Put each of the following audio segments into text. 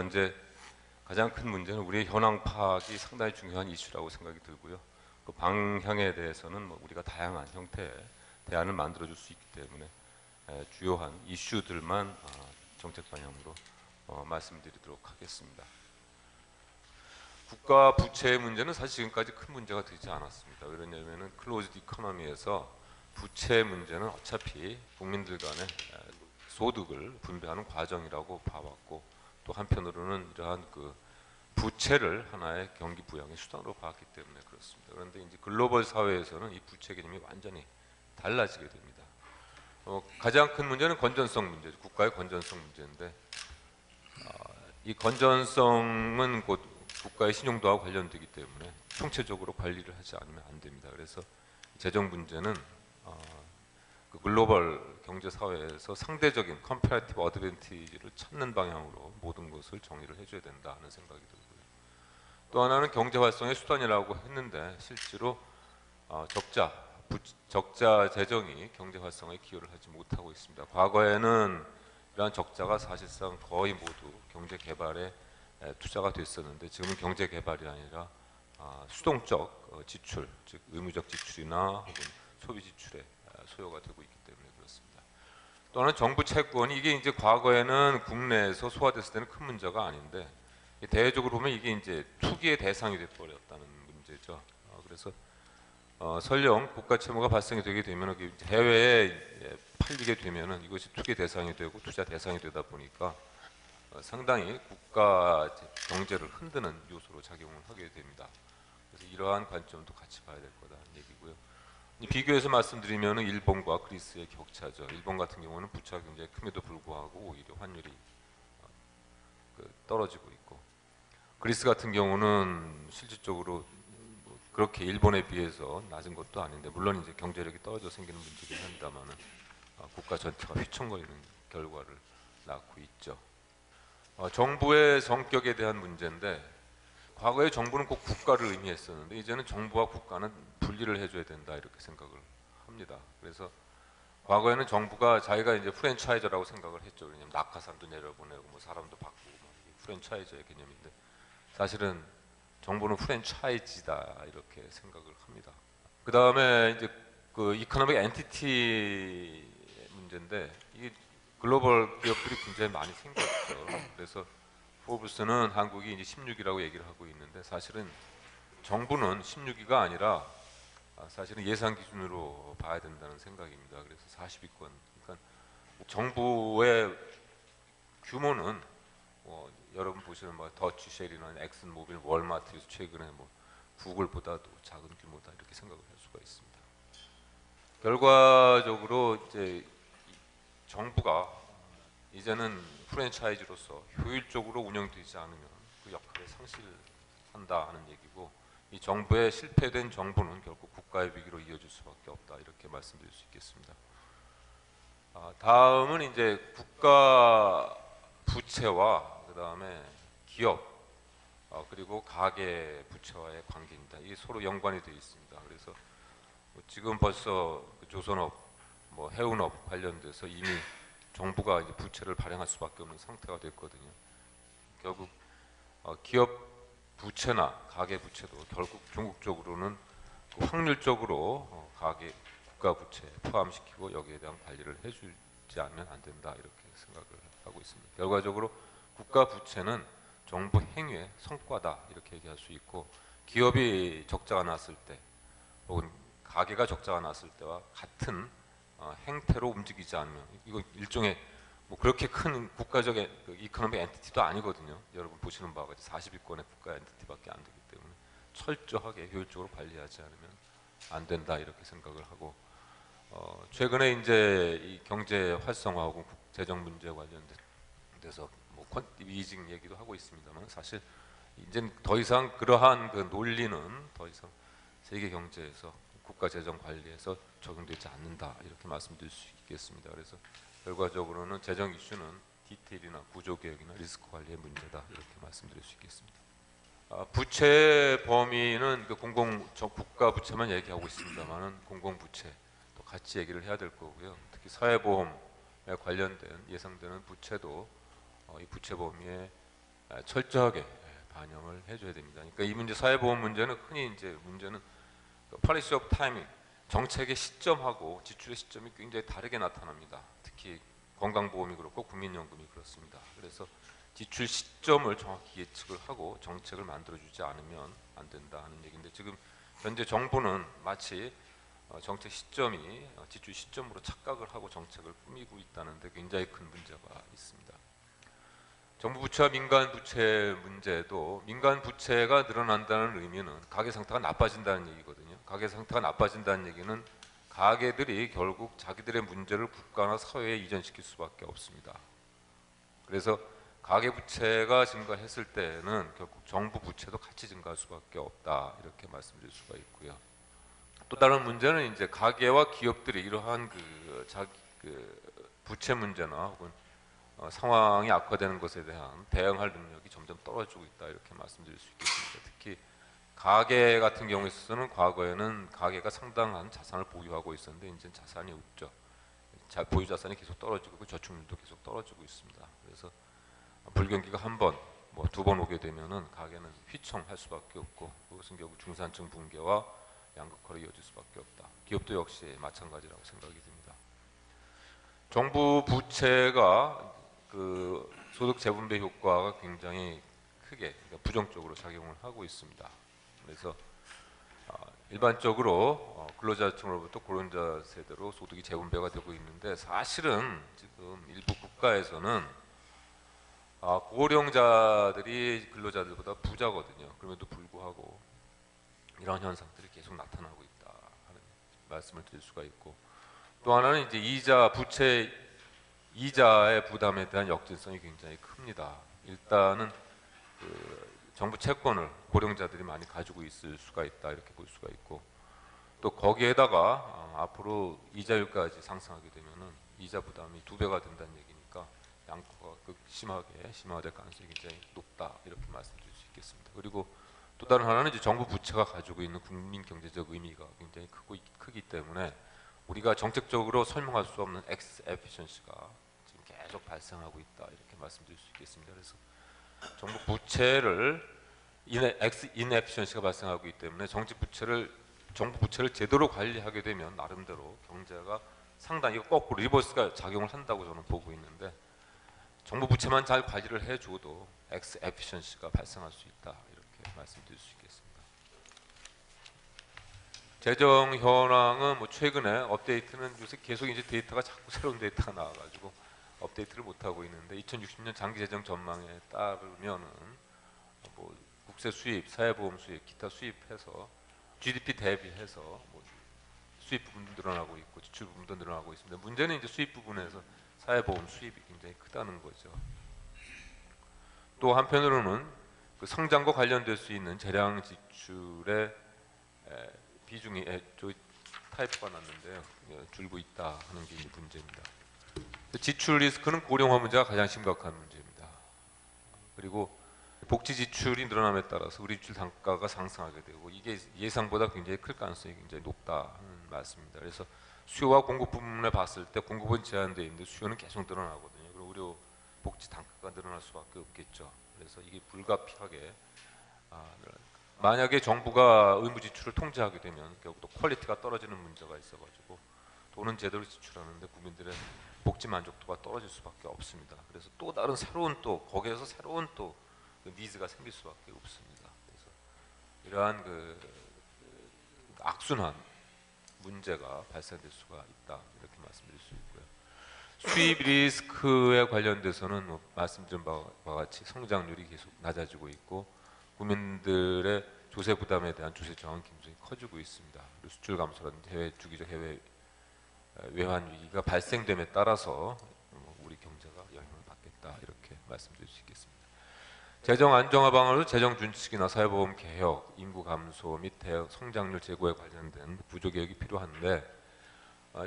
현재 가장 큰 문제는 우리의 현황 파악이 상당히 중요한 이슈라고 생각이 들고요. 그 방향에 대해서는 뭐 우리가 다양한 형태의 대안을 만들어줄 수 있기 때문에 주요한 이슈들만 정책 방향으로 말씀드리도록 하겠습니다. 국가 부채의 문제는 사실 지금까지 큰 문제가 되지 않았습니다. 왜냐하면 클로즈드 이코노미에서 부채 문제는 어차피 국민들 간의 소득을 분배하는 과정이라고 봐왔고, 또 한편으로는 이러한 그 부채를 하나의 경기 부양의 수단으로 봤기 때문에 그렇습니다. 그런데 이제 글로벌 사회에서는 이 부채 개념이 완전히 달라지게 됩니다. 가장 큰 문제는 건전성 문제죠. 국가의 건전성 문제인데, 이 건전성은 곧 국가의 신용도와 관련되기 때문에 총체적으로 관리를 하지 않으면 안 됩니다. 그래서 재정 문제는 그 글로벌 경제 사회에서 상대적인 컴패러티브 어드밴티지를 찾는 방향으로 모든 것을 정리를 해줘야 된다 하는 생각이 들고요. 또 하나는 경제 활성의 수단이라고 했는데 실제로 적자 재정이 경제 활성화에 기여를 하지 못하고 있습니다. 과거에는 이러한 적자가 사실상 거의 모두 경제 개발에 투자가 됐었는데, 지금은 경제 개발이 아니라 수동적 지출, 즉 의무적 지출이나 혹은 소비 지출에 소요가 되고 있기 때문에 그렇습니다. 또는 정부 채권이 이게 이제 과거에는 국내에서 소화됐을 때는 큰 문제가 아닌데, 대외적으로 보면 이게 이제 투기의 대상이 돼버렸다는 문제죠. 그래서 설령 국가 채무가 발생이 되게 되면 해외에 팔리게 되면은 이것이 투기 대상이 되고 투자 대상이 되다 보니까 상당히 국가 경제를 흔드는 요소로 작용을 하게 됩니다. 그래서 이러한 관점도 같이 봐야 될 거다는 얘기고요. 비교해서 말씀드리면 일본과 그리스의 격차죠. 일본 같은 경우는 부채가 굉장히 큼에도 불구하고 오히려 환율이 떨어지고 있고, 그리스 같은 경우는 실질적으로 그렇게 일본에 비해서 낮은 것도 아닌데, 물론 이제 경제력이 떨어져 생기는 문제긴 합니다만은 국가 전체가 휘청거리는 결과를 낳고 있죠. 정부의 성격에 대한 문제인데, 과거에 정부는 꼭 국가를 의미했었는데 이제는 정부와 국가는 분리를 해줘야 된다 이렇게 생각을 합니다. 그래서 과거에는 정부가 자기가 이제 프랜차이저라고 생각을 했죠. 왜냐하면 낙하산도 내려보내고 뭐 사람도 바꾸고 프랜차이저의 개념인데, 사실은 정부는 프랜차이즈다 이렇게 생각을 합니다. 그 다음에 이제 그 이코노믹 엔티티 문제인데, 이게 글로벌 기업들이 굉장히 많이 생겼죠. 그래서 포브스는 한국이 이제 16위라고 얘기를 하고 있는데, 사실은 정부는 16위가 아니라 사실은 예산 기준으로 봐야 된다는 생각입니다. 그래서 40위권. 그러니까 정부의 규모는 여러분 보시는 뭐 더치 쉘이나 엑슨 모빌, 월마트에서 최근에 뭐 구글보다도 작은 규모다 이렇게 생각을 할 수가 있습니다. 결과적으로 이제 정부가 이제는 프랜차이즈로서 효율적으로 운영되지 않으면 그 역할을 상실한다 하는 얘기고, 이 정부의 실패된 정부는 결국 국가의 위기로 이어질 수밖에 없다 이렇게 말씀드릴 수 있겠습니다. 다음은 이제 국가 부채와 그 다음에 기업 그리고 가계 부채와의 관계입니다. 이게 서로 연관이 되어 있습니다. 그래서 지금 벌써 조선업, 뭐 해운업 관련돼서 이미 정부가 이제 부채를 발행할 수밖에 없는 상태가 됐거든요. 결국 기업 부채나 가계 부채도 결국 궁극적으로는 확률적으로 가계 국가 부채에 포함시키고 여기에 대한 관리를 해주지 않으면 안 된다 이렇게 생각을 하고 있습니다. 결과적으로 국가 부채는 정부 행위의 성과다 이렇게 얘기할 수 있고, 기업이 적자가 났을 때 혹은 가계가 적자가 났을 때와 같은 행태로 움직이지 않으면, 이거 일종의 뭐 그렇게 큰 국가적 이코노믹 엔티티도 아니거든요. 여러분 보시는 바와 같이 40위권의 국가 엔티티밖에 안 되기 때문에 철저하게 효율적으로 관리하지 않으면 안 된다 이렇게 생각을 하고, 최근에 이제 이 경제 활성화 혹은 재정 문제 관련돼서 뭐 퀀티비징 얘기도 하고 있습니다만, 사실 이제는 더 이상 그러한 그 논리는 더 이상 세계 경제에서 국가 재정 관리에서 적용되지 않는다 이렇게 말씀드릴 수 있겠습니다. 그래서 결과적으로는 재정 이슈는 디테일이나 구조 개혁이나 리스크 관리의 문제다 이렇게 말씀드릴 수 있겠습니다. 부채 범위는 그 국가 부채만 얘기하고 있습니다만은 공공 부채도 같이 얘기를 해야 될 거고요. 특히 사회보험에 관련된 예상되는 부채도 이 부채 범위에 철저하게 반영을 해줘야 됩니다. 그러니까 이 문제 사회보험 문제는 흔히 이제 문제는 policy of timing 정책의 시점하고 지출의 시점이 굉장히 다르게 나타납니다. 특히 건강보험이 그렇고 국민연금이 그렇습니다. 그래서 지출 시점을 정확히 예측을 하고 정책을 만들어주지 않으면 안 된다 하는 얘기인데 지금 현재 정부는 마치 정책 시점이 지출 시점으로 착각을 하고 정책을 꾸미고 있다는데 굉장히 큰 문제가 있습니다. 정부 부채와 민간 부채 문제도 민간 부채가 늘어난다는 의미는 가계 상태가 나빠진다는 얘기거든요. 가계 상태가 나빠진다는 얘기는 가계들이 결국 자기들의 문제를 국가나 사회에 이전시킬 수밖에 없습니다. 그래서 가계 부채가 증가했을 때는 결국 정부 부채도 같이 증가할 수밖에 없다 이렇게 말씀드릴 수가 있고요. 또 다른 문제는 이제 가계와 기업들이 이러한 부채 문제나 혹은 상황이 악화되는 것에 대한 대응할 능력이 점점 떨어지고 있다 이렇게 말씀드릴 수 있겠습니다. 특히 가계 같은 경우에 있어서는 과거에는 가계가 상당한 자산을 보유하고 있었는데 이제 자산이 없죠. 보유 자산이 계속 떨어지고 있고 저축률도 계속 떨어지고 있습니다. 그래서 불경기가 한 번, 뭐 두 번 오게 되면은 가계는 휘청할 수밖에 없고 그것은 결국 중산층 붕괴와 양극화로 이어질 수밖에 없다. 기업도 역시 마찬가지라고 생각이 듭니다. 정부 부채가 소득 재분배 효과가 굉장히 크게 그러니까 부정적으로 작용을 하고 있습니다. 그래서 일반적으로 근로자층으로부터 고령자 세대로 소득이 재분배가 되고 있는데 사실은 지금 일부 국가에서는 고령자들이 근로자들보다 부자거든요. 그럼에도 불구하고 이런 현상들이 계속 나타나고 있다 하는 말씀을 드릴 수가 있고 또 하나는 이제 이자의 부담에 대한 역진성이 굉장히 큽니다. 일단은 정부 채권을 고령자들이 많이 가지고 있을 수가 있다 이렇게 볼 수가 있고 또 거기에다가 앞으로 이자율까지 상승하게 되면은 이자 부담이 2배가 된다는 얘기니까 양극화가 심화될 가능성이 굉장히 높다 이렇게 말씀드릴 수 있겠습니다. 그리고 또 다른 하나는 이제 정부 부채가 가지고 있는 국민 경제적 의미가 굉장히 크기 때문에 우리가 정책적으로 설명할 수 없는 엑스 에피션시가 지금 계속 발생하고 있다 이렇게 말씀드릴 수 있겠습니다. 그래서 정부 부채를 엑스 인에피션시가 발생하고 있기 때문에 정부 부채를 제대로 관리하게 되면 나름대로 경제가 상당히 거꾸로 리버스가 작용을 한다고 저는 보고 있는데 정부 부채만 잘 관리를 해줘도 엑스 에피션시가 발생할 수 있다 이렇게 말씀드릴 수 있겠습니다. 재정 현황은 뭐 최근에 업데이트는 요새 계속 이제 데이터가 자꾸 새로운 데이터가 나와가지고 업데이트를 못 하고 있는데 2060년 장기 재정 전망에 따르면은 뭐 국세 수입, 사회보험 수입, 기타 수입해서 GDP 대비해서 뭐 수입 부분도 늘어나고 있고 지출 부분도 늘어나고 있습니다. 문제는 이제 수입 부분에서 사회보험 수입이 굉장히 크다는 거죠. 또 한편으로는 그 성장과 관련될 수 있는 재량 지출의 비중이 타입가 났는데요. 줄고 있다 하는 게 문제입니다. 지출 리스크는 고령화 문제가 가장 심각한 문제입니다. 그리고 복지 지출이 늘어남에 따라서 우리 지출 단가가 상승하게 되고 이게 예상보다 굉장히 클 가능성이 굉장히 높다는 말씀입니다. 그래서 수요와 공급 부분을 봤을 때 공급은 제한되어 있는데 수요는 계속 늘어나거든요. 그리고 의료 복지 단가가 늘어날 수밖에 없겠죠. 그래서 이게 불가피하게 만약에 정부가 의무 지출을 통제하게 되면 결국 또 퀄리티가 떨어지는 문제가 있어가지고 돈은 제대로 지출하는데 국민들의 복지 만족도가 떨어질 수밖에 없습니다. 그래서 또 다른 거기에서 새로운 니즈가 생길 수밖에 없습니다. 그래서 이러한 악순환 문제가 발생될 수가 있다 이렇게 말씀드릴 수 있고요. 수입 리스크에 관련돼서는 뭐 말씀드린 바와 같이 성장률이 계속 낮아지고 있고 국민들의 조세 부담에 대한 조세 저항 기능이 커지고 있습니다. 그리고 수출 감소라든지 주기적 해외 외환 위기가 발생됨에 따라서 우리 경제가 영향을 받겠다 이렇게 말씀드릴 수 있겠습니다. 재정 안정화 방안으로 재정 준칙이나 사회보험 개혁, 인구 감소 및 성장률 제고에 관련된 구조 개혁이 필요한데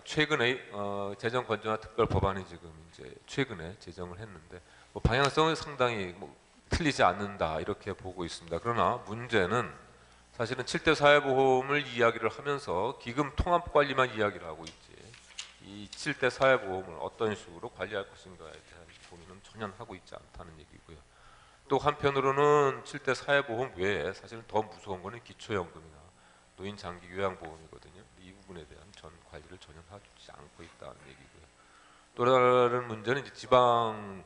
최근에 재정 건전화 특별 법안이 지금 이제 최근에 제정을 했는데 방향성은 상당히 틀리지 않는다 이렇게 보고 있습니다. 그러나 문제는 사실은 7대 사회보험을 이야기를 하면서 기금 통합 관리만 이야기를 하고 있지 이 7대 사회보험을 어떤 식으로 관리할 것인가에 대한 고민은 전혀 하고 있지 않다는 얘기고요. 또 한편으로는 7대 사회보험 외에 사실은 더 무서운 거는 기초연금이나 노인 장기 요양보험이거든요. 이 부분에 대한 전 관리를 전혀 하지 않고 있다는 얘기고요. 또 다른 문제는 이제 지방,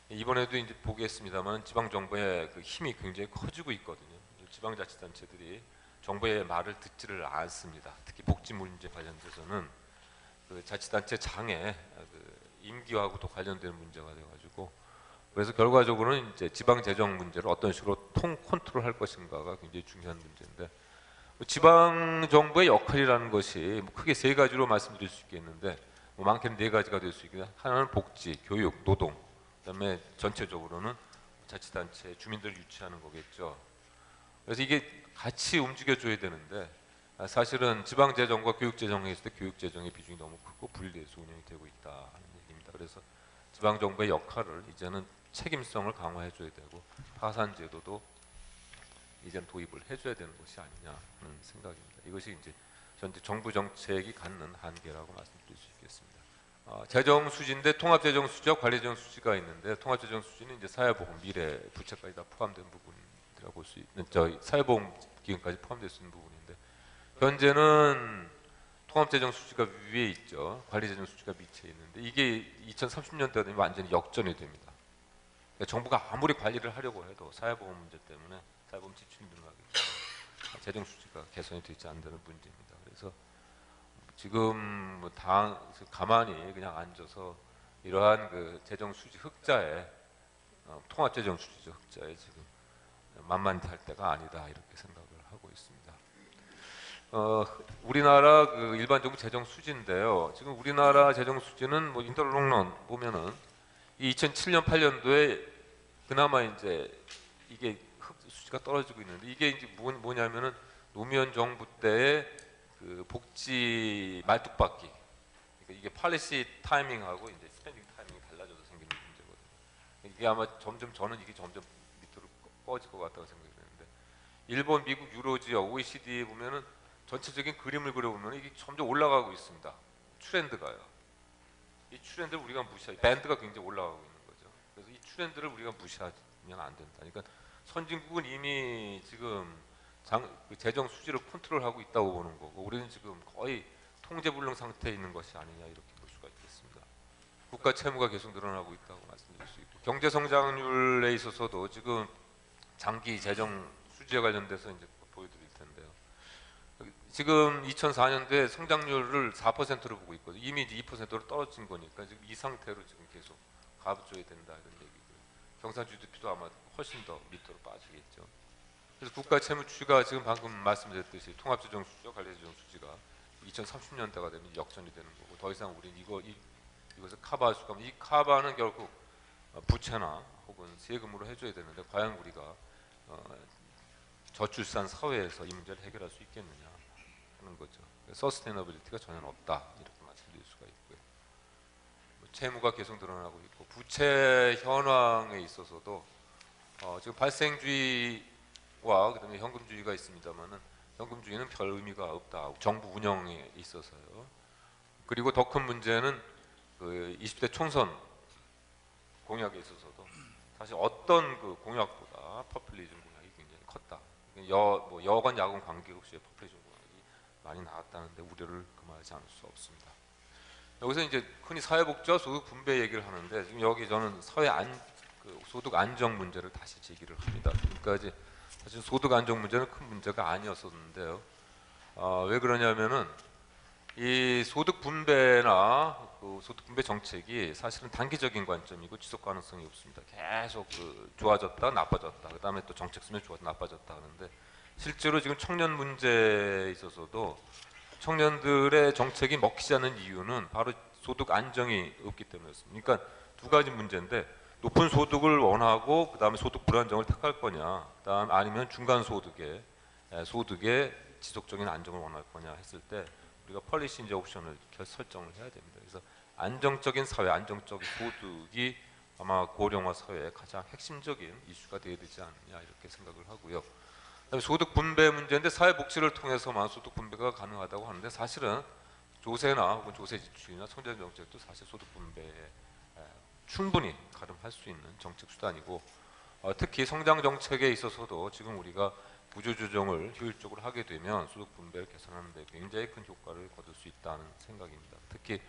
이번에도 이제 보겠습니다만 지방 정부의 그 힘이 굉장히 커지고 있거든요. 지방자치단체들이 정부의 말을 듣지를 않습니다. 특히 복지 문제 관련돼서는 그 자치단체 장에 그 임기하고도 관련되는 문제가 돼가지고, 그래서 결과적으로는 이제 지방 재정 문제를 어떤 식으로 컨트롤할 것인가가 굉장히 중요한 문제인데, 지방 정부의 역할이라는 것이 뭐 크게 세 가지로 말씀드릴 수 있겠는데, 뭐 많게는 네 가지가 될 수 있겠는데, 하나는 복지, 교육, 노동, 그다음에 전체적으로는 자치단체 주민들을 유치하는 거겠죠. 그래서 이게 같이 움직여줘야 되는데, 사실은 지방재정과 교육재정에 있을 때 교육재정의 비중이 너무 크고 분리해서 운영이 되고 있다는 얘기입니다. 그래서 지방정부의 역할을 이제는 책임성을 강화해줘야 되고, 파산제도도 이제는 도입을 해줘야 되는 것이 아니냐는 생각입니다. 이것이 이제 현재 정부 정책이 갖는 한계라고 말씀드릴 수 있겠습니다. 재정 수지인데 통합재정 수지와 관리재정 수지가 있는데, 통합재정 수지는 이제 사회보험, 미래, 부채까지 다 포함된 부분이라고 볼 수 있는, 사회보험 기금까지 포함될 수 있는 부분인데, 현재는 통합재정 수지가 위에 있죠. 관리재정 수지가 밑에 있는데, 이게 2030년대가 되면 완전히 역전이 됩니다. 그러니까 정부가 아무리 관리를 하려고 해도 사회보험 문제 때문에 사회보험 지출이 늘어나기 때문에 재정 수지가 개선이 되지 않는 문제입니다. 그래서 지금 뭐 가만히 그냥 앉아서 이러한 그 재정 수지 흑자에, 통합재정 수지죠, 흑자에 지금 만만히 할 때가 아니다, 이렇게 생각을 하고 있습니다. 우리나라 그 일반적으로 재정 수지인데요. 지금 우리나라 재정 수지는 뭐 인터롱런 보면은 이 2007년 8년도에 그나마 이제 이게 수지가 떨어지고 있는데, 이게 이제 뭐냐면은 노무현 정부 때의 그 복지 말뚝박기, 그러니까 이게 팔리시 타이밍하고 이제 스펜딩 타이밍이 달라져서 생기는 문제거든요. 이게 아마 저는 이게 점점 밑으로 꺼질 것 같다고 생각이 드는데, 일본, 미국, 유로 지역, OECD에 보면은 전체적인 그림을 그려보면 이게 점점 올라가고 있습니다. 트렌드가요. 이 트렌드를 우리가 밴드가 굉장히 올라가고 있는 거죠. 그래서 이 트렌드를 우리가 무시하면 안 된다. 그러니까 선진국은 이미 지금 그 재정 수지를 컨트롤하고 있다고 보는 거고, 우리는 지금 거의 통제불능 상태에 있는 것이 아니냐, 이렇게 볼 수가 있겠습니다. 국가 채무가 계속 늘어나고 있다고 말씀드릴 수 있고, 경제 성장률에 있어서도 지금 장기 재정 수지에 관련돼서 이제 보여드릴 텐데요. 지금 2004년도에 성장률을 4%로 보고 있거든요. 이미 이제 2%로 떨어진 거니까 지금 이 상태로 지금 계속 가줘야 된다, 이런 얘기고요. 경상 GDP도 아마 훨씬 더 밑으로 빠지겠죠. 그래서 국가 채무 추이가 지금 방금 말씀드렸듯이 통합재정 수지와 관리재정 수지가 2030년대가 되면 역전이 되는 거고, 더 이상 우리는 이것을 커버할 수가 없는, 이 커버는 결국 부채나 혹은 세금으로 해줘야 되는데, 과연 우리가 저출산 사회에서 이 문제를 해결할 수 있겠느냐 하는 거죠. 서스테이너빌리티가 전혀 없다, 이렇게 말씀드릴 수가 있고요. 채무가 계속 늘어나고 있고, 부채 현황에 있어서도 지금 발생주의와 그다음에 현금주의가 있습니다만은, 현금주의는 별 의미가 없다, 정부 운영에 있어서요. 그리고 더 큰 문제는 그 20대 총선 공약에 있어서도 사실 어떤 그 공약보다 퍼퓰리즘 공약이 굉장히 컸다. 여건 야건 관계없이 퍼퓰리즘 공약이 많이 나왔다는데 우려를 금하지 않을 수 없습니다. 여기서 이제 흔히 사회복지와 소득 분배 얘기를 하는데, 지금 여기 저는 소득 안정 문제를 다시 제기를 합니다. 지금까지 사실 소득 안정 문제는 큰 문제가 아니었었는데요. 왜 그러냐면은 이 소득 분배나 그 소득 분배 정책이 사실은 단기적인 관점이고 지속 가능성이 없습니다. 계속 좋아졌다 나빠졌다, 그 다음에 또 정책 쓰면 좋아졌다 나빠졌다 하는데, 실제로 지금 청년 문제에 있어서도 청년들의 정책이 먹히지 않는 이유는 바로 소득 안정이 없기 때문이었습니다. 그러니까 두 가지 문제인데, 높은 소득을 원하고 그 다음에 소득 불안정을 택할 거냐, 그다음 아니면 중간 소득의 지속적인 안정을 원할 거냐 했을 때, 우리가 펄리시 이제 옵션을 설정을 해야 됩니다. 그래서 안정적인 사회, 안정적인 소득이 아마 고령화 사회의 가장 핵심적인 이슈가 되어야 되지 않느냐, 이렇게 생각을 하고요. 그다음에 소득 분배 문제인데, 사회복지를 통해서만 소득 분배가 가능하다고 하는데, 사실은 조세나 혹은 조세 지출이나 성장 정책도 사실 소득 분배에 충분히 가름할 수 있는 정책 수단이고, 특히 성장 정책에 있어서도 지금 우리가 구조조정을 효율적으로 하게 되면 소득 분배를 개선하는 데 굉장히 큰 효과를 거둘 수 있다는 생각입니다. 특히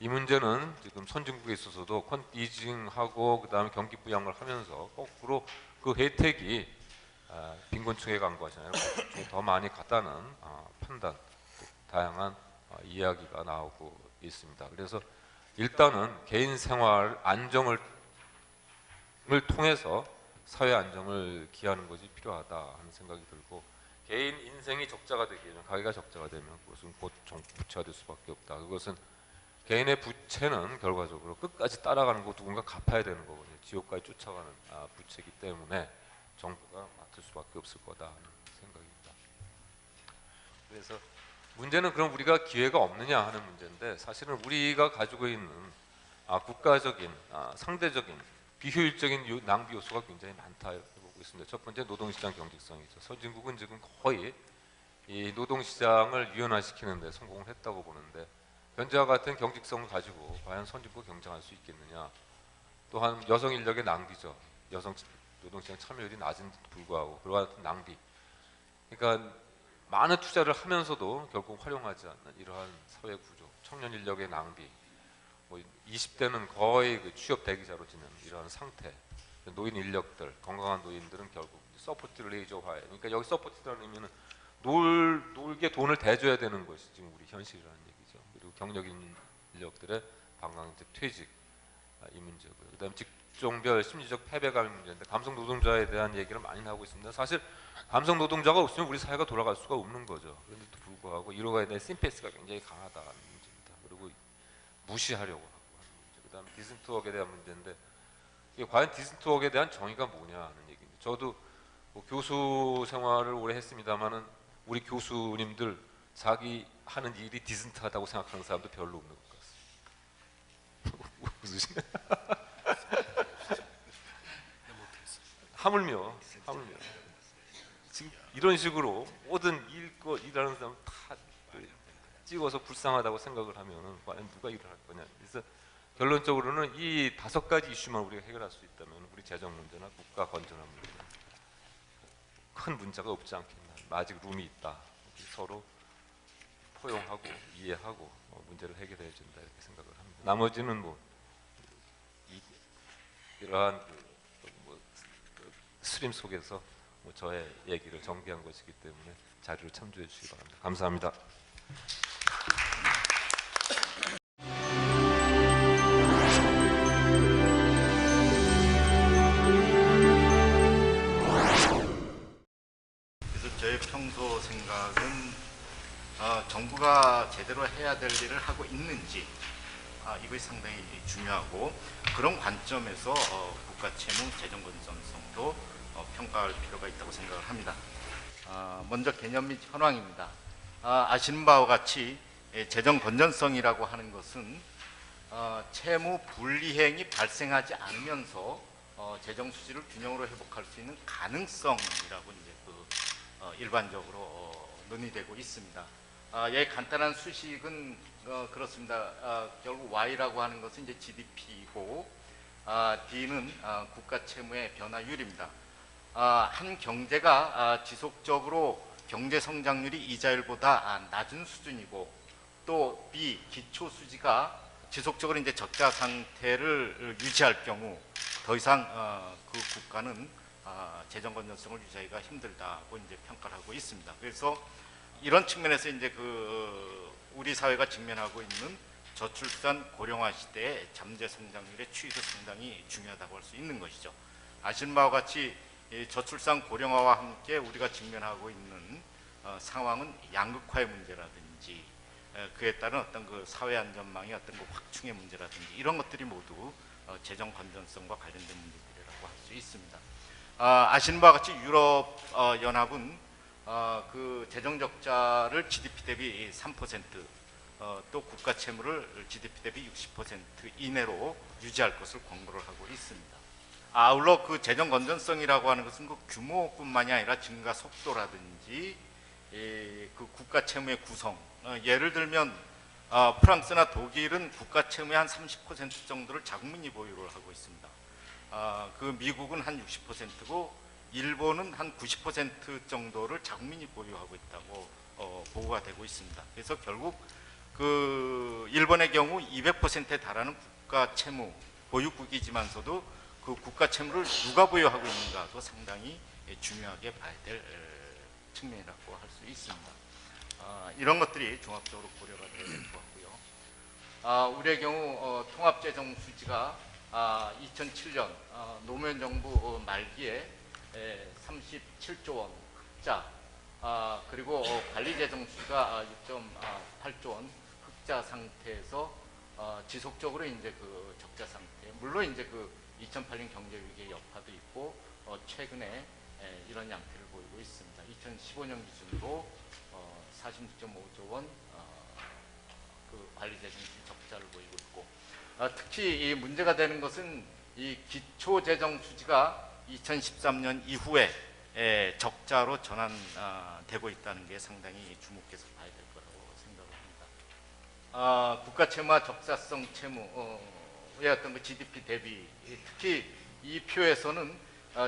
이 문제는 지금 선진국에 있어서도 컨디징하고 그다음에 경기 부양을 하면서 거꾸로 그 혜택이 빈곤층에 간 것이 아니라 더 많이 갔다는 판단, 다양한 이야기가 나오고 있습니다. 그래서 일단은 개인 생활 안정을 통해서 사회 안정을 기하는 것이 필요하다 하는 생각이 들고, 개인 인생이 적자가 되게 되면, 가계가 적자가 되면 그것은 곧 정부 부채가 될 수밖에 없다. 그것은 개인의 부채는 결과적으로 끝까지 따라가는 거 누군가 갚아야 되는 거거든요. 지옥까지 쫓아가는 부채이기 때문에 정부가 맡을 수밖에 없을 거다 하는 생각입니다. 그래서 문제는 그럼 우리가 기회가 없느냐 하는 문제인데, 사실은 우리가 가지고 있는 국가적인 상대적인 비효율적인 낭비 요소가 굉장히 많다 이렇게 보고 있습니다. 첫 번째 노동시장 경직성이죠. 선진국은 지금 거의 이 노동시장을 유연화시키는 데 성공을 했다고 보는데, 현재와 같은 경직성을 가지고 과연 선진국 경쟁할 수 있겠느냐. 또한 여성 인력의 낭비죠. 여성 노동시장 참여율이 낮은데도 불구하고 그와 같은 낭비. 그러니까 많은 투자를 하면서도 결국 활용하지 않는 이러한 사회 구조, 청년 인력의 낭비, 20대는 거의 그 취업 대기자로 지는 이러한 상태, 노인 인력들, 건강한 노인들은 결국 서포트 레이저화에, 그러니까 여기 서포트라는 의미는 놀게 돈을 대줘야 되는 것이 지금 우리 현실이라는 얘기죠. 그리고 경력 인력들의 방광직 퇴직, 이 문제고요. 그다음에 직종별 심리적 패배감의 문제인데, 감성 노동자에 대한 얘기를 많이 하고 있습니다. 사실 감성 노동자가 없으면 우리 사회가 돌아갈 수가 없는 거죠. 그런데도 불구하고 이로가에 대한 심패스가 굉장히 강하다는 문제입니다. 그리고 무시하려고 하고 하는 문제. 그다음에 디슨트웍에 대한 문제인데, 이게 과연 디슨트웍에 대한 정의가 뭐냐 하는 얘기입니다. 저도 뭐 교수 생활을 오래 했습니다만은 우리 교수님들 자기 하는 일이 디슨트하다고 생각하는 사람도 별로 없는 것 같습니다. 웃으시네. 하물며 지금 이런 식으로 모든 일하는 사람 다 찍어서 불쌍하다고 생각을 하면은 과연 누가 일을 할 거냐. 그래서 결론적으로는 이 5가지 이슈만 우리가 해결할 수 있다면 우리 재정 문제나 국가 건전한 문제는 큰 문제가 없지 않겠나. 아직 룸이 있다. 서로 포용하고 이해하고 문제를 해결해야 된다 이렇게 생각을 합니다. 나머지는 뭐 이러한 스림 속에서 저의 얘기를 정비한 것이기 때문에 자료를 참조해 주시기 바랍니다. 감사합니다. 그래서 저의 평소 생각은 정부가 제대로 해야 될 일을 하고 있는지 이것이 상당히 중요하고, 그런 관점에서 국가 채무 재정 건전성도 평가할 필요가 있다고 생각을 합니다. 먼저 개념 및 현황입니다. 아시는 바와 같이 재정 건전성이라고 하는 것은 채무 불이행이 발생하지 않으면서 재정 수지를 균형으로 회복할 수 있는 가능성이라고 이제 일반적으로 논의되고 있습니다. 간단한 수식은 그렇습니다. 결국 Y라고 하는 것은 이제 GDP이고, D는 국가 채무의 변화율입니다. 한 경제가 지속적으로 경제 성장률이 이자율보다 낮은 수준이고, 또 B 기초 수지가 지속적으로 이제 적자 상태를 유지할 경우 더 이상 그 국가는 재정 건전성을 유지하기가 힘들다고 이제 평가를 하고 있습니다. 그래서 이런 측면에서 이제 우리 사회가 직면하고 있는 저출산 고령화 시대의 잠재 성장률의 추이도 상당히 중요하다고 할 수 있는 것이죠. 아시는 바와 같이 저출산 고령화와 함께 우리가 직면하고 있는 상황은 양극화의 문제라든지, 그에 따른 어떤 그 사회 안전망의 어떤 그 확충의 문제라든지, 이런 것들이 모두 재정 건전성과 관련된 문제들이라고 할 수 있습니다. 아시는 바와 같이 유럽 연합은 그 재정 적자를 GDP 대비 3%, 또 국가 채무를 GDP 대비 60% 이내로 유지할 것을 권고를 하고 있습니다. 아울러 그 재정 건전성이라고 하는 것은 그 규모뿐만이 아니라 증가 속도라든지 그 국가 채무의 구성, 예를 들면 프랑스나 독일은 국가 채무의 한 30% 정도를 자국민이 보유를 하고 있습니다. 그 미국은 한 60%고 일본은 한 90% 정도를 자국민이 보유하고 있다고 보고가 되고 있습니다. 그래서 결국 그 일본의 경우 200%에 달하는 국가 채무 보유국이지만서도 그 국가 채무를 누가 보유하고 있는가도 상당히 중요하게 봐야 될 측면이라고 할 수 있습니다. 이런 것들이 종합적으로 고려가 되어야 될 것 같고요. 우리의 경우 통합재정 수지가 2007년 노무현 정부 말기에 37조 원 흑자, 그리고 관리재정 수지가 6.8조 원 흑자 상태에서 지속적으로 이제 그 적자 상태. 물론 이제 그 2008년 경제 위기의 여파도 있고 최근에 이런 양태를 보이고 있습니다. 2015년 기준으로 46.5조 원 그 관리재정 수지 적자를 보이고 있고, 특히 이 문제가 되는 것은 이 기초재정 수지가 2013년 이후에 적자로 전환되고 있다는 게 상당히 주목해서 봐야 될 거라고 생각을 합니다. 국가 채무와 적자성 채무의 어떤 그 GDP 대비, 특히 이 표에서는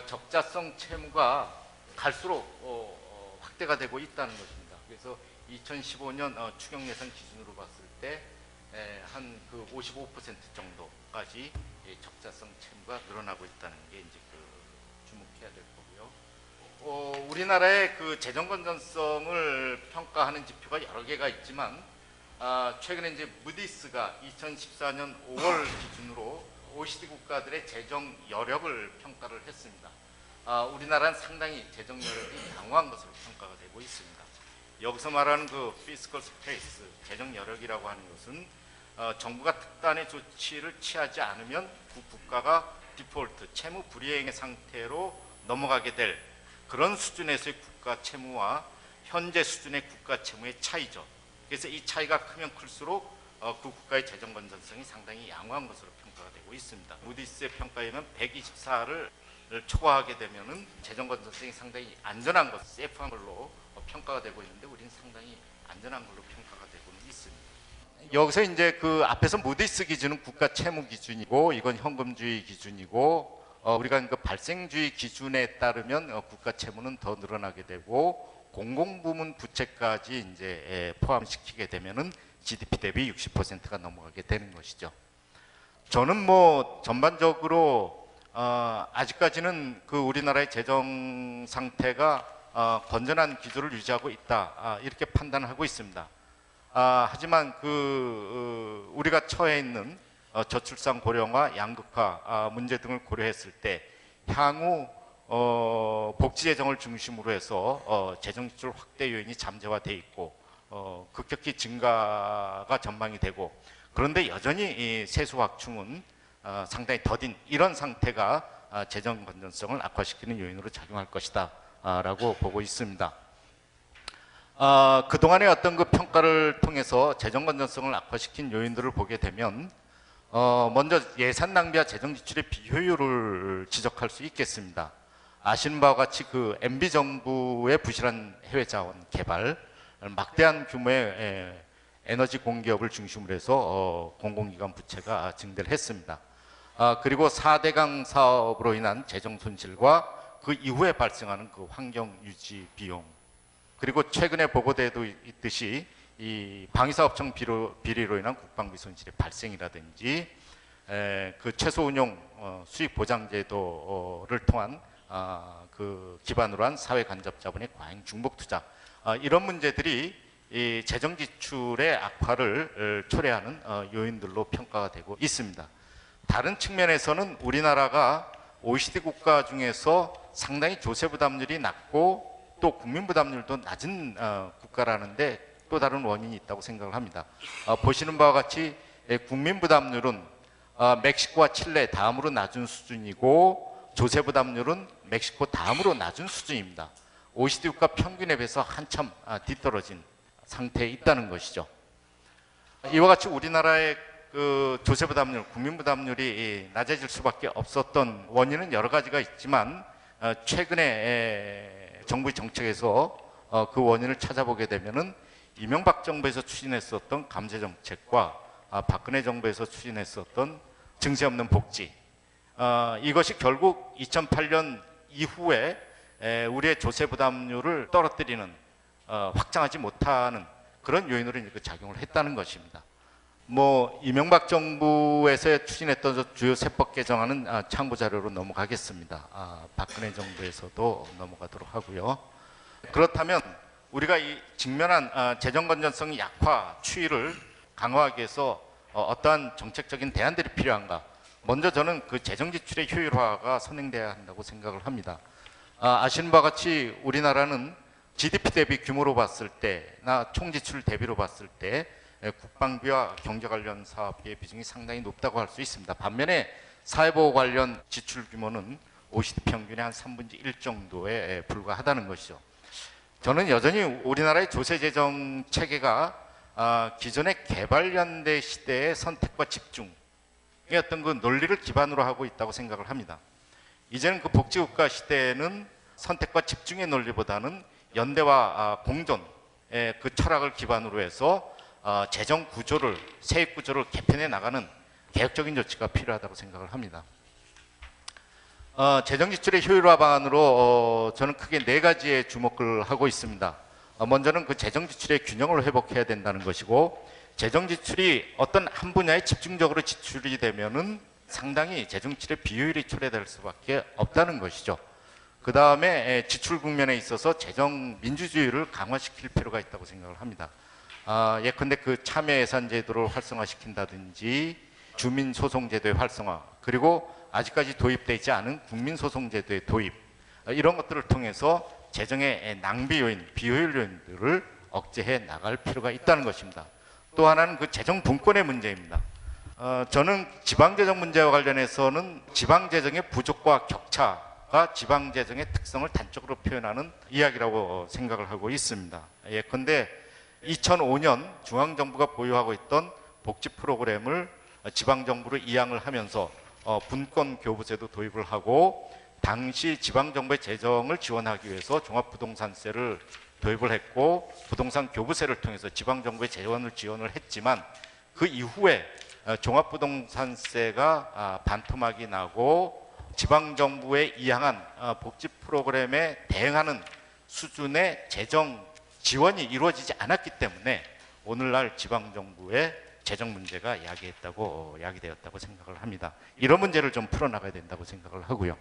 적자성 채무가 갈수록 확대가 되고 있다는 것입니다. 그래서 2015년 추경 예산 기준으로 봤을 때 한 그 55% 정도까지 적자성 채무가 늘어나고 있다는 게 이제 그 주목해야 될 거고요. 우리나라의 그 재정 건전성을 평가하는 지표가 여러 개가 있지만 최근에 이제 무디스가 2014년 5월 기준으로 OECD 국가들의 재정 여력을 평가를 했습니다. 우리나라는 상당히 재정 여력이 강화한 것으로 평가가 되고 있습니다. 여기서 말하는 그 피스컬 스페이스, 재정 여력이라고 하는 것은 정부가 특단의 조치를 취하지 않으면 그 국가가 디폴트, 채무 불이행의 상태로 넘어가게 될 그런 수준에서의 국가 채무와 현재 수준의 국가 채무의 차이죠. 그래서 이 차이가 크면 클수록 그 국가의 재정 건전성이 상당히 양호한 것으로 평가가 되고 있습니다. 무디스의 평가에 의하면 124를 초과하게 되면은 재정 건전성이 상당히 안전한 것, 세이프한 걸로 평가가 되고 있는데 우리는 상당히 안전한 걸로 평가가 되고는 있습니다. 여기서 이제 그 앞에서 무디스 기준은 국가 채무 기준이고 이건 현금주의 기준이고 우리가 그 발생주의 기준에 따르면 국가 채무는 더 늘어나게 되고 공공부문 부채까지 이제 포함시키게 되면은 GDP 대비 60%가 넘어가게 되는 것이죠. 저는 뭐 전반적으로 아직까지는 그 우리나라의 재정 상태가 건전한 기조를 유지하고 있다 이렇게 판단하고 있습니다. 하지만 그 우리가 처해 있는 저출산 고령화, 양극화 문제 등을 고려했을 때 향후 복지 재정을 중심으로 해서 재정 지출 확대 요인이 잠재화돼 있고 급격히 증가가 전망이 되고, 그런데 여전히 이 세수 확충은 상당히 더딘 이런 상태가 재정 건전성을 악화시키는 요인으로 작용할 것이다 라고 보고 있습니다. 그동안의 어떤 그 평가를 통해서 재정 건전성을 악화시킨 요인들을 보게 되면 먼저 예산 낭비와 재정 지출의 비효율을 지적할 수 있겠습니다. 아시는 바와 같이 그 MB 정부의 부실한 해외 자원 개발, 막대한 규모의 에너지 공기업을 중심으로 해서 공공기관 부채가 증대를 했습니다. 그리고 4대강 사업으로 인한 재정 손실과 그 이후에 발생하는 그 환경 유지 비용, 그리고 최근에 보고되고 있듯이 이 방위사업청 비리로 인한 국방비 손실의 발생이라든지 그 최소 운용 수익 보장 제도를 통한 그 기반으로 한 사회 간접 자본의 과잉 중복 투자, 이런 문제들이 이 재정 지출의 악화를 초래하는 요인들로 평가가 되고 있습니다. 다른 측면에서는 우리나라가 OECD 국가 중에서 상당히 조세 부담률이 낮고 또 국민 부담률도 낮은 국가라는데 또 다른 원인이 있다고 생각을 합니다. 보시는 바와 같이 국민 부담률은 멕시코와 칠레 다음으로 낮은 수준이고 조세 부담률은 멕시코 다음으로 낮은 수준입니다. OECD 국가 평균에 비해서 한참 뒤떨어진 상태에 있다는 것이죠. 이와 같이 우리나라의 그 조세 부담률, 국민 부담률이 낮아질 수밖에 없었던 원인은 여러 가지가 있지만 최근에 정부의 정책에서 그 원인을 찾아보게 되면은 이명박 정부에서 추진했었던 감세 정책과 박근혜 정부에서 추진했었던 증세 없는 복지, 이것이 결국 2008년 이후에 우리의 조세 부담률을 떨어뜨리는 확장하지 못하는 그런 요인으로 이제 작용을 했다는 것입니다. 뭐 이명박 정부에서 추진했던 주요 세법 개정안은 참고 자료로 넘어가겠습니다. 박근혜 정부에서도 넘어가도록 하고요. 그렇다면 우리가 이 직면한 재정 건전성 약화 추이를 강화하기 위해서 어떠한 정책적인 대안들이 필요한가? 먼저 저는 그 재정 지출의 효율화가 선행돼야 한다고 생각을 합니다. 아시는 바와 같이 우리나라는 GDP 대비 규모로 봤을 때나 총지출 대비로 봤을 때 국방비와 경제 관련 사업비의 비중이 상당히 높다고 할 수 있습니다. 반면에 사회보호 관련 지출 규모는 OECD 평균의 한 3분의 1 정도에 불과하다는 것이죠. 저는 여전히 우리나라의 조세재정 체계가 기존의 개발연대 시대의 선택과 집중의 어떤 그 논리를 기반으로 하고 있다고 생각을 합니다. 이제는 그 복지국가 시대에는 선택과 집중의 논리보다는 연대와 공존의 그 철학을 기반으로 해서 재정 구조를, 세액 구조를 개편해 나가는 개혁적인 조치가 필요하다고 생각을 합니다. 재정 지출의 효율화 방안으로 저는 크게 4가지에 주목을 하고 있습니다. 먼저는 그 재정 지출의 균형을 회복해야 된다는 것이고, 재정 지출이 어떤 한 분야에 집중적으로 지출이 되면은 상당히 재정 지출의 비효율이 초래될 수밖에 없다는 것이죠. 그 다음에 지출 국면에 있어서 재정 민주주의를 강화시킬 필요가 있다고 생각을 합니다. 예컨대 그 참여 예산 제도를 활성화시킨다든지 주민소송 제도의 활성화, 그리고 아직까지 도입되지 않은 국민소송제도의 도입, 이런 것들을 통해서 재정의 낭비 요인, 비효율 요인들을 억제해 나갈 필요가 있다는 것입니다. 또 하나는 그 재정 분권의 문제입니다. 저는 지방재정 문제와 관련해서는 지방재정의 부족과 격차가 지방재정의 특성을 단적으로 표현하는 이야기라고 생각을 하고 있습니다. 예컨대 2005년 중앙정부가 보유하고 있던 복지 프로그램을 지방정부로 이양을 하면서 분권 교부제도 도입을 하고, 당시 지방정부의 재정을 지원하기 위해서 종합부동산세를 도입을 했고, 부동산 교부세를 통해서 지방정부의 재원을 지원을 했지만, 그 이후에 종합부동산세가 반토막이 나고 지방정부에 이양한 복지 프로그램에 대응하는 수준의 재정 지원이 이루어지지 않았기 때문에 오늘날 지방정부의 재정 문제가 야기되었다고 생각을 합니다. 이런 문제를 좀 풀어나가야 된다고 생각을 하고요.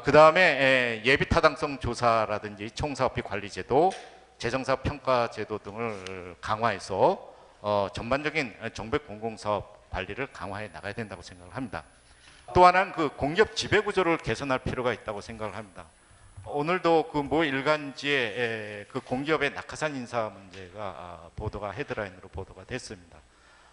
그 다음에 예비 타당성 조사라든지 총사업비 관리제도, 재정사업 평가제도 등을 강화해서 전반적인 정부의 공공사업 관리를 강화해 나가야 된다고 생각을 합니다. 또 하나는 그 공기업 지배구조를 개선할 필요가 있다고 생각을 합니다. 오늘도 그 모 일간지에 그 공기업의 낙하산 인사 문제가 헤드라인으로 보도가 됐습니다.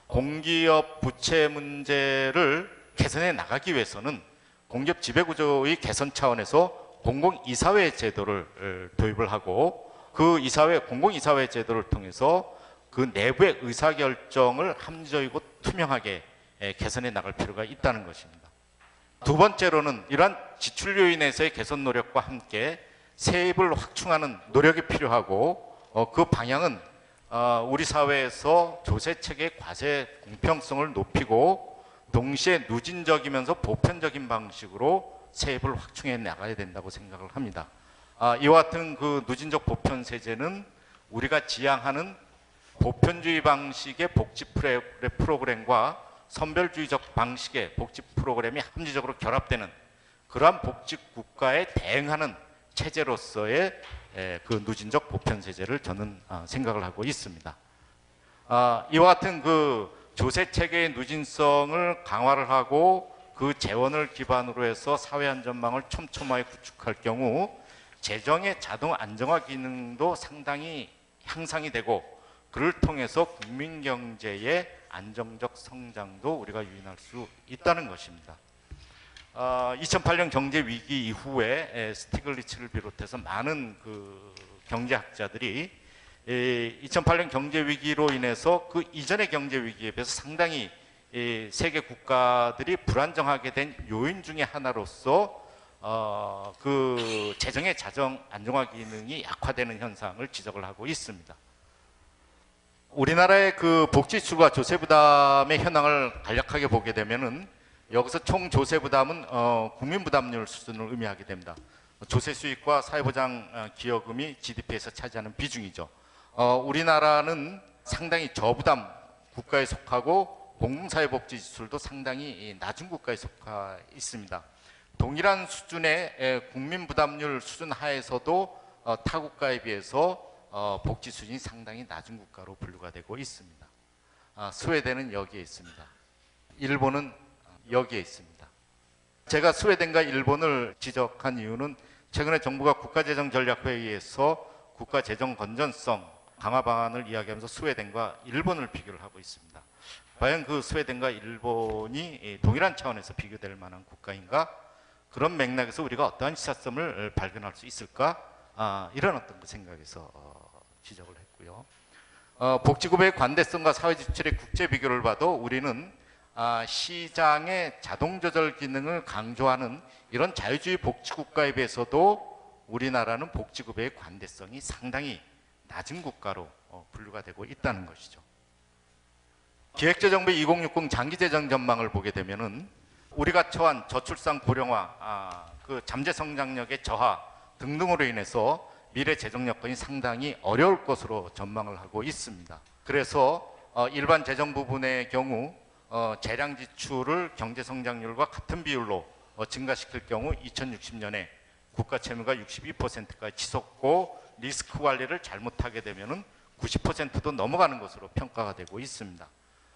공기업 부채 문제를 개선해 나가기 위해서는 공기업 지배구조의 개선 차원에서 공공이사회 제도를 도입을 하고, 그 공공이사회 제도를 통해서 그 내부의 의사결정을 합리적이고 투명하게 개선해 나갈 필요가 있다는 것입니다. 두 번째로는 이러한 지출 요인에서의 개선 노력과 함께 세입을 확충하는 노력이 필요하고, 그 방향은 우리 사회에서 조세체계의 과세 공평성을 높이고 동시에 누진적이면서 보편적인 방식으로 세입을 확충해 나가야 된다고 생각을 합니다. 이와 같은 그 누진적 보편 세제는 우리가 지향하는 보편주의 방식의 복지 프로그램과 선별주의적 방식의 복지 프로그램이 합리적으로 결합되는 그러한 복지 국가에 대응하는 체제로서의 그 누진적 보편 세제를 저는 생각을 하고 있습니다. 이와 같은 그 조세 체계의 누진성을 강화를 하고 그 재원을 기반으로 해서 사회 안전망을 촘촘하게 구축할 경우 재정의 자동 안정화 기능도 상당히 향상이 되고, 그를 통해서 국민 경제의 안정적 성장도 우리가 유인할 수 있다는 것입니다. 2008년 경제 위기 이후에 스티글리츠를 비롯해서 많은 그 경제학자들이 2008년 경제 위기로 인해서 그 이전의 경제 위기에 비해서 상당히 세계 국가들이 불안정하게 된 요인 중에 하나로서 그 재정의 자정 안정화 기능이 약화되는 현상을 지적을 하고 있습니다. 우리나라의 그 복지 지출과 조세 부담의 현황을 간략하게 보게 되면은 여기서 총 조세 부담은 국민 부담률 수준을 의미하게 됩니다. 조세 수익과 사회보장 기여금이 GDP에서 차지하는 비중이죠. 우리나라는 상당히 저부담 국가에 속하고 공공사회복지 지수도 상당히 낮은 국가에 속하 있습니다. 동일한 수준의 국민 부담률 수준 하에서도 타 국가에 비해서 복지 수준이 상당히 낮은 국가로 분류가 되고 있습니다. 스웨덴은 여기에 있습니다. 일본은 여기에 있습니다. 제가 스웨덴과 일본을 지적한 이유는 최근에 정부가 국가재정전략회의에서 국가재정 건전성 강화 방안을 이야기하면서 스웨덴과 일본을 비교를 하고 있습니다. 과연 그 스웨덴과 일본이 동일한 차원에서 비교될 만한 국가인가? 그런 맥락에서 우리가 어떠한 시사점을 발견할 수 있을까? 이런 어떤 그 생각에서 지적을 했고요. 복지급의 관대성과 사회지출의 국제 비교를 봐도 우리는 시장의 자동 조절 기능을 강조하는 이런 자유주의 복지국가에 비해서도 우리나라는 복지급의 관대성이 상당히 낮은 국가로 분류가 되고 있다는 것이죠. 기획재정부 2060 장기재정 전망을 보게 되면은 우리가 처한 저출산 고령화, 그 잠재 성장력의 저하 등등으로 인해서 미래 재정 여건이 상당히 어려울 것으로 전망을 하고 있습니다. 그래서 일반 재정 부분의 경우 재량 지출을 경제 성장률과 같은 비율로 증가시킬 경우 2060년에 국가 채무가 62%까지 치솟고 리스크 관리를 잘못하게 되면은 90%도 넘어가는 것으로 평가가 되고 있습니다.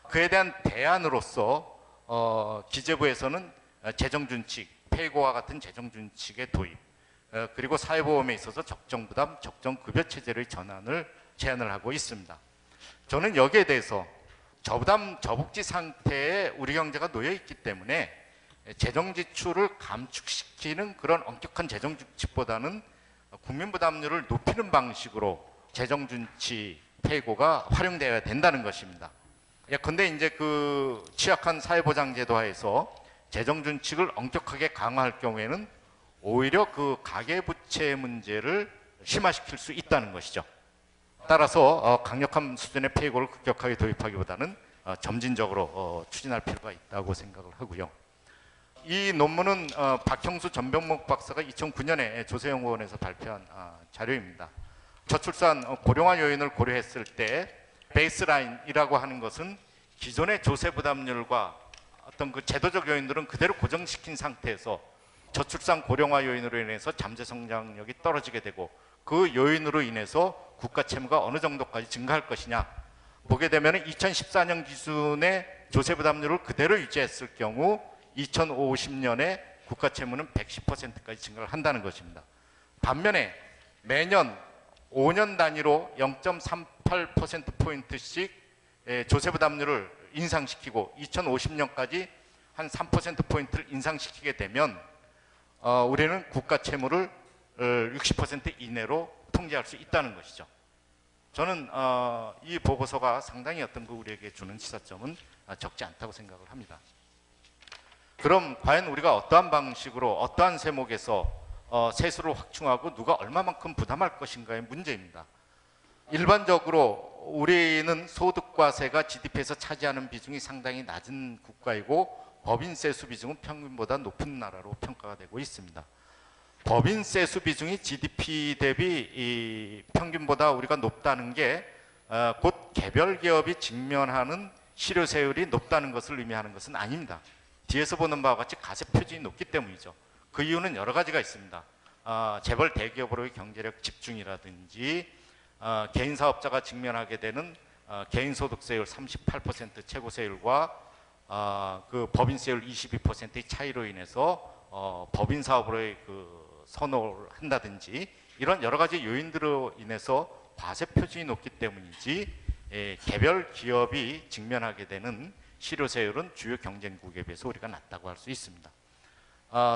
그에 대한 대안으로서 기재부에서는 재정준칙, 폐고와 같은 재정준칙의 도입, 그리고 사회보험에 있어서 적정부담, 적정급여 체제의 전환을 제안을 하고 있습니다. 저는 여기에 대해서 저부담, 저복지 상태에 우리 경제가 놓여 있기 때문에 재정 지출을 감축시키는 그런 엄격한 재정 준칙보다는 국민 부담률을 높이는 방식으로 재정 준칙 폐고가 활용되어야 된다는 것입니다. 예컨대 이제 그 취약한 사회보장 제도하에서 재정 준칙을 엄격하게 강화할 경우에는 오히려 그 가계부채 문제를 심화시킬 수 있다는 것이죠. 따라서 강력한 수준의 폐고를 급격하게 도입하기보다는 점진적으로 추진할 필요가 있다고 생각을 하고요. 이 논문은 박형수 전병목 박사가 2009년에 조세연구원에서 발표한 자료입니다. 저출산 고령화 요인을 고려했을 때 베이스라인이라고 하는 것은 기존의 조세 부담률과 어떤 그 제도적 요인들은 그대로 고정시킨 상태에서 저출산 고령화 요인으로 인해서 잠재 성장력이 떨어지게 되고 그 요인으로 인해서 국가 채무가 어느 정도까지 증가할 것이냐 보게 되면 2014년 기준의 조세 부담률을 그대로 유지했을 경우 2050년에 국가 채무는 110%까지 증가를 한다는 것입니다. 반면에 매년 5년 단위로 0.38%포인트씩 조세 부담률을 인상시키고 2050년까지 한 3%포인트를 인상시키게 되면 우리는 국가 채무를 60% 이내로 통제할 수 있다는 것이죠. 저는 이 보고서가 상당히 어떤 그 우리에게 주는 시사점은 적지 않다고 생각을 합니다. 그럼 과연 우리가 어떠한 방식으로 어떠한 세목에서 세수를 확충하고 누가 얼마만큼 부담할 것인가의 문제입니다. 일반적으로 우리는 소득과세가 GDP에서 차지하는 비중이 상당히 낮은 국가이고 법인세수 비중은 평균보다 높은 나라로 평가가 되고 있습니다. 법인세수 비중이 GDP 대비 평균보다 우리가 높다는 게 곧 개별 기업이 직면하는 실효세율이 높다는 것을 의미하는 것은 아닙니다. 뒤에서 보는 바와 같이 가세 표준이 높기 때문이죠. 그 이유는 여러 가지가 있습니다. 재벌 대기업으로의 경제력 집중이라든지 개인 사업자가 직면하게 되는 개인 소득세율 38% 최고세율과 그 법인세율 22%의 차이로 인해서 법인 사업으로의 그 선호를 한다든지 이런 여러 가지 요인들로 인해서 과세 표준이 높기 때문이지 개별 기업이 직면하게 되는 실효세율은 주요 경쟁국에 비해서 우리가 낮다고 할 수 있습니다.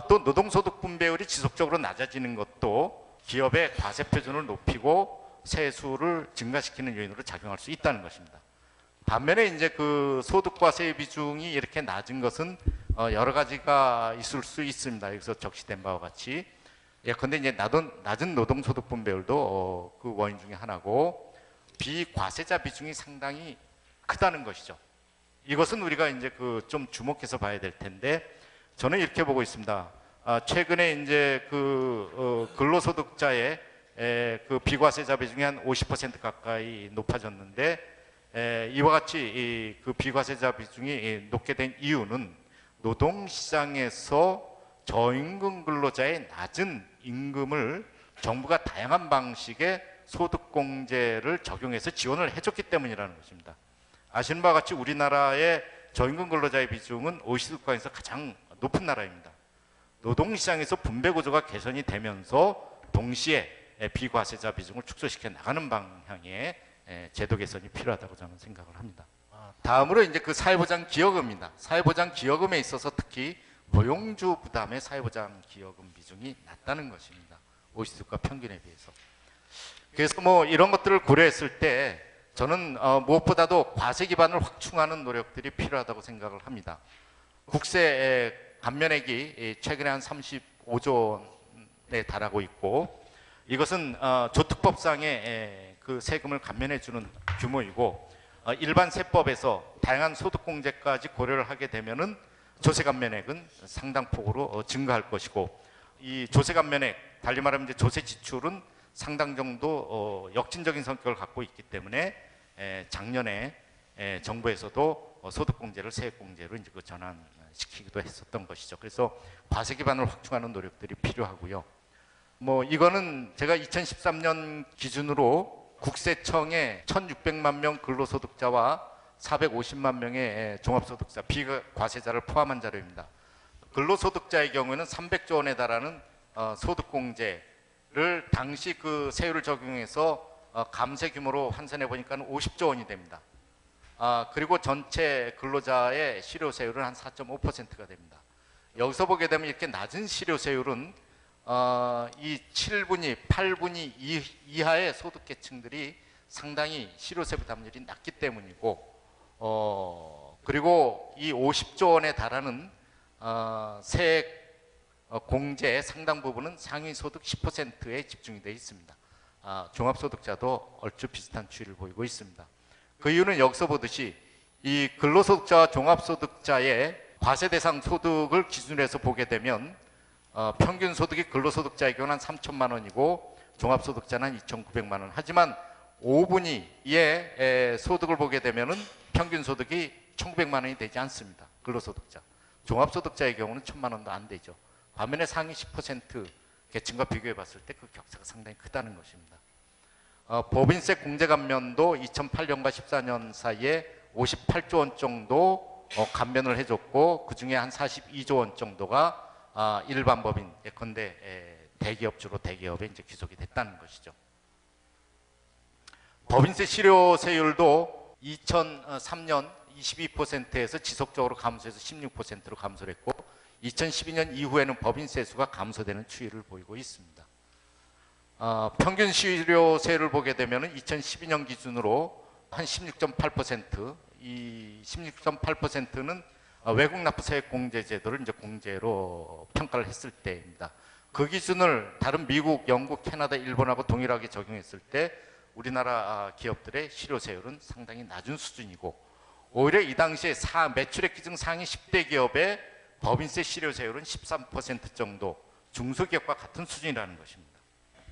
또 노동소득 분배율이 지속적으로 낮아지는 것도 기업의 과세 표준을 높이고 세수를 증가시키는 요인으로 작용할 수 있다는 것입니다. 반면에 이제 그 소득과 세의 비중이 이렇게 낮은 것은 여러 가지가 있을 수 있습니다. 여기서 적시된 바와 같이 예컨대 이제 낮은 노동소득 분배율도 그 원인 중에 하나고 비과세자 비중이 상당히 크다는 것이죠. 이것은 우리가 이제 그 좀 주목해서 봐야 될 텐데, 저는 이렇게 보고 있습니다. 최근에 이제 근로소득자의 그 비과세자 비중이 한 50% 가까이 높아졌는데, 이와 같이 그 비과세자 비중이 높게 된 이유는 노동시장에서 저임금 근로자의 낮은 임금을 정부가 다양한 방식의 소득공제를 적용해서 지원을 해줬기 때문이라는 것입니다. 아시는 바와 같이 우리나라의 저임금 근로자의 비중은 OECD 국가에서 가장 높은 나라입니다. 노동시장에서 분배구조가 개선이 되면서 동시에 비과세자 비중을 축소시켜 나가는 방향의 제도 개선이 필요하다고 저는 생각을 합니다. 다음으로 이제 그 사회보장 기여금입니다. 사회보장 기여금에 있어서 특히 고용주 부담의 사회보장 기여금 비중이 낮다는 것입니다. OECD 국가 평균에 비해서. 그래서 뭐 이런 것들을 고려했을 때 저는 무엇보다도 과세 기반을 확충하는 노력들이 필요하다고 생각을 합니다. 국세 감면액이 최근에 한 35조 원에 달하고 있고, 이것은 조특법상의 그 세금을 감면해주는 규모이고, 일반 세법에서 다양한 소득공제까지 고려를 하게 되면은 조세 감면액은 상당폭으로 증가할 것이고, 이 조세 감면액, 달리 말하면 이제 조세 지출은 상당 정도 역진적인 성격을 갖고 있기 때문에 작년에 정부에서도 소득공제를 세액공제로 이제 그 전환시키기도 했었던 것이죠. 그래서 과세 기반을 확충하는 노력들이 필요하고요. 뭐 이거는 제가 2013년 기준으로 국세청에 1,600만 명 근로소득자와 450만 명의 종합소득자, 비과세자를 포함한 자료입니다. 근로소득자의 경우에는 300조 원에 달하는 소득공제를 당시 그 세율을 적용해서 감세 규모로 환산해 보니까 50조 원이 됩니다. 그리고 전체 근로자의 실효세율은 한 4.5%가 됩니다. 여기서 보게 되면 이렇게 낮은 실효세율은 이 7분위, 8분위 이하의 소득계층들이 상당히 실효세 부담률이 낮기 때문이고, 그리고 이 50조 원에 달하는 세액 공제의 상당 부분은 상위 소득 10%에 집중이 되어 있습니다. 종합소득자도 얼추 비슷한 추이를 보이고 있습니다. 그 이유는 여기서 보듯이 이 근로소득자와 종합소득자의 과세 대상 소득을 기준으로 해서 보게 되면 평균 소득이 근로소득자의 경우는 한 3천만 원이고 종합소득자는 한 2,900만 원. 하지만 5분위의 소득을 보게 되면은 평균 소득이 1,900만 원이 되지 않습니다. 근로소득자. 종합소득자의 경우는 1,000만 원도 안 되죠. 반면에 상위 10% 계층과 비교해 봤을 때 그 격차가 상당히 크다는 것입니다. 법인세 공제 감면도 2008년과 14년 사이에 58조 원 정도 감면을 해줬고, 그 중에 한 42조 원 정도가 일반 법인 예컨대 대기업, 주로 대기업에 이제 귀속이 됐다는 것이죠. 법인세 실효세율도 2003년 22%에서 지속적으로 감소해서 16%로 감소를 했고, 2012년 이후에는 법인세 수가 감소되는 추이를 보이고 있습니다. 평균 실효세율을 보게 되면 2012년 기준으로 한 16.8%, 이 16.8%는 외국 납부 세액 공제 제도를 이제 공제로 평가를 했을 때입니다. 그 기준을 다른 미국, 영국, 캐나다, 일본하고 동일하게 적용했을 때 우리나라 기업들의 실효세율은 상당히 낮은 수준이고, 오히려 이 당시에 매출액 기준 상위 10대 기업의 법인세 실효세율은 13% 정도, 중소기업과 같은 수준이라는 것입니다.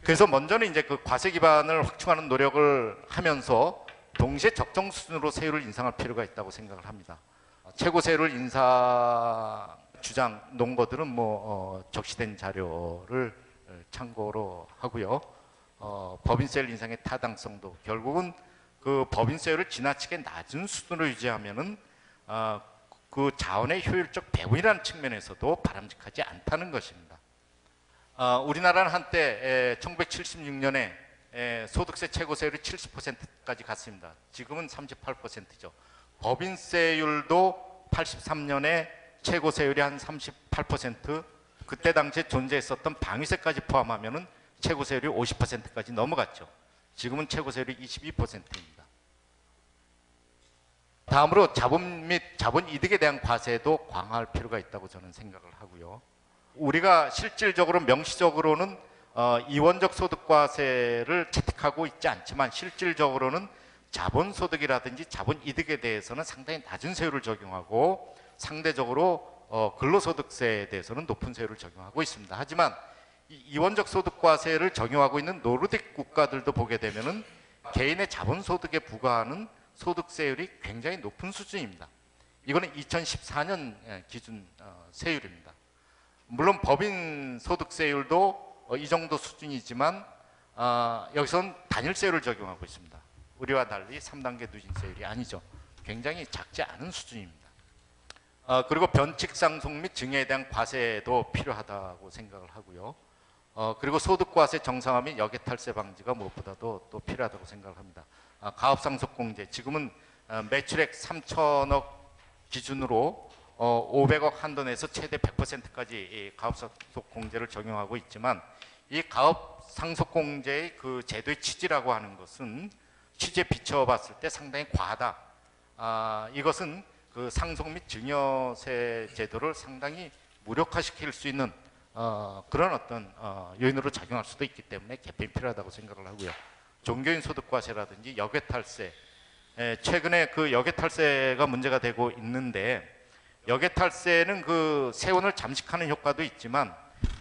그래서 먼저는 이제 그 과세 기반을 확충하는 노력을 하면서 동시에 적정 수준으로 세율을 인상할 필요가 있다고 생각을 합니다. 최고 세율을 인상 주장 논거들은 적시된 자료를 참고로 하고요. 법인세율 인상의 타당성도 결국은 그 법인세율을 지나치게 낮은 수준으로 유지하면은 그 자원의 효율적 배분이라는 측면에서도 바람직하지 않다는 것입니다. 우리나라는 한때 1976년에 소득세 최고세율이 70%까지 갔습니다. 지금은 38%죠. 법인세율도 83년에 최고세율이 한 38%, 그때 당시에 존재했었던 방위세까지 포함하면은 최고세율이 50%까지 넘어갔죠. 지금은 최고세율이 22%입니다. 다음으로 자본 및 자본이득에 대한 과세도 강화할 필요가 있다고 저는 생각을 하고요. 우리가 실질적으로 명시적으로는 이원적 소득과세를 채택하고 있지 않지만 실질적으로는 자본소득이라든지 자본이득에 대해서는 상당히 낮은 세율을 적용하고 상대적으로 근로소득세에 대해서는 높은 세율을 적용하고 있습니다. 하지만 이원적 소득과세를 적용하고 있는 노르딕 국가들도 보게 되면은 개인의 자본소득에 부과하는 소득세율이 굉장히 높은 수준입니다. 이거는 2014년 기준 세율입니다. 물론 법인 소득세율도 이 정도 수준이지만 여기서는 단일세율을 적용하고 있습니다. 우리와 달리 3단계 누진세율이 아니죠. 굉장히 작지 않은 수준입니다. 그리고 변칙상속 및 증여에 대한 과세도 필요하다고 생각을 하고요. 그리고 소득과세 정상화 및 역외탈세 방지가 무엇보다도 또 필요하다고 생각을 합니다. 가업상속공제, 지금은 매출액 3천억 기준으로 500억 한도 내에서 최대 100%까지 가업상속공제를 적용하고 있지만 이 가업상속공제의 그 제도의 취지라고 하는 것은 취지에 비춰봤을 때 상당히 과하다. 이것은 그 상속 및 증여세 제도를 상당히 무력화시킬 수 있는 그런 어떤 요인으로 작용할 수도 있기 때문에 개편이 필요하다고 생각을 하고요. 종교인 소득과세라든지 역외탈세, 최근에 그 역외탈세가 문제가 되고 있는데 역외탈세는 그 세원을 잠식하는 효과도 있지만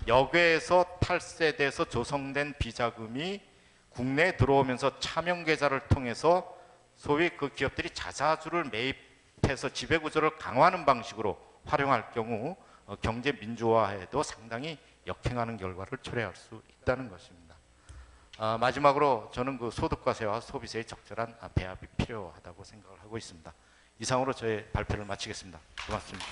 역외에서 탈세돼서 조성된 비자금이 국내에 들어오면서 차명계좌를 통해서 소위 그 기업들이 자사주를 매입해서 지배구조를 강화하는 방식으로 활용할 경우 경제 민주화에도 상당히 역행하는 결과를 초래할 수 있다는 것입니다. 마지막으로 저는 그 소득과세와 소비세의 적절한 배합이 필요하다고 생각을 하고 있습니다. 이상으로 저의 발표를 마치겠습니다. 고맙습니다.